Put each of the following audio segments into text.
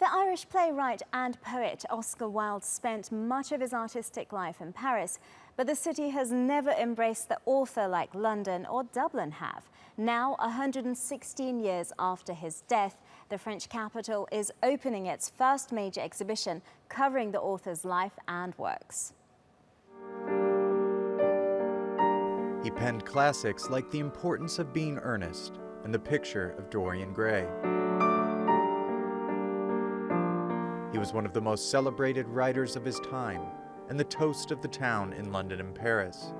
The Irish playwright and poet Oscar Wilde spent much of his artistic life in Paris, but the city has never embraced the author like London or Dublin have. Now, 116 years after his death, the French capital is opening its first major exhibition covering the author's life and works. He penned classics like The Importance of Being Earnest and The Picture of Dorian Gray. He was one of the most celebrated writers of his time and the toast of the town in London and Paris.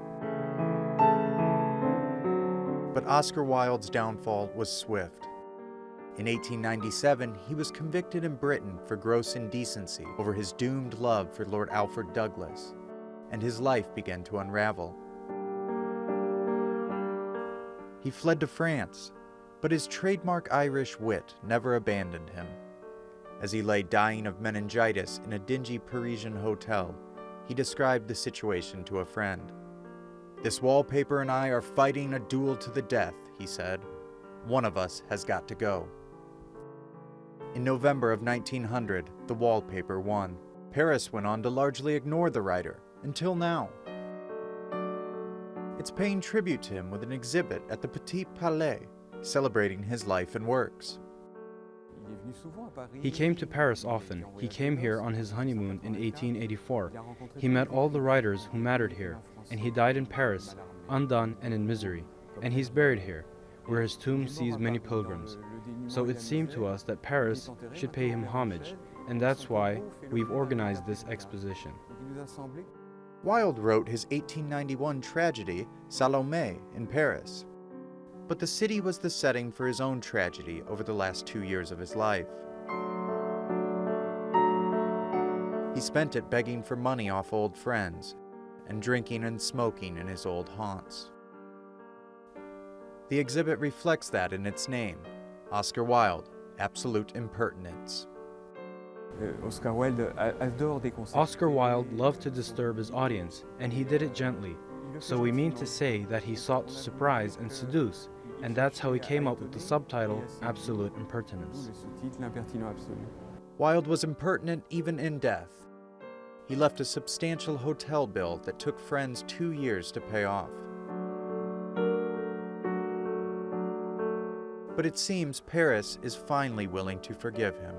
But Oscar Wilde's downfall was swift. In 1897, he was convicted in Britain for gross indecency over his doomed love for Lord Alfred Douglas, and his life began to unravel. He fled to France, but his trademark Irish wit never abandoned him. As he lay dying of meningitis in a dingy Parisian hotel, he described the situation to a friend. "This wallpaper and I are fighting a duel to the death," he said. "One of us has got to go." In November of 1900, the wallpaper won. Paris went on to largely ignore the writer, until now. It's paying tribute to him with an exhibit at the Petit Palais, celebrating his life and works. He came to Paris often. He came here on his honeymoon in 1884. He met all the writers who mattered here, and he died in Paris, undone and in misery. And he's buried here, where his tomb sees many pilgrims. So it seemed to us that Paris should pay him homage, and that's why we've organized this exposition. Wilde wrote his 1891 tragedy, Salomé, in Paris. But the city was the setting for his own tragedy over the last 2 years of his life. He spent it begging for money off old friends and drinking and smoking in his old haunts. The exhibit reflects that in its name, Oscar Wilde, Absolute Impertinence. Oscar Wilde loved to disturb his audience, and he did it gently. So we mean to say that he sought to surprise and seduce, and that's how he came up with the subtitle, Absolute Impertinence. Wilde was impertinent even in death. He left a substantial hotel bill that took friends 2 years to pay off. But it seems Paris is finally willing to forgive him.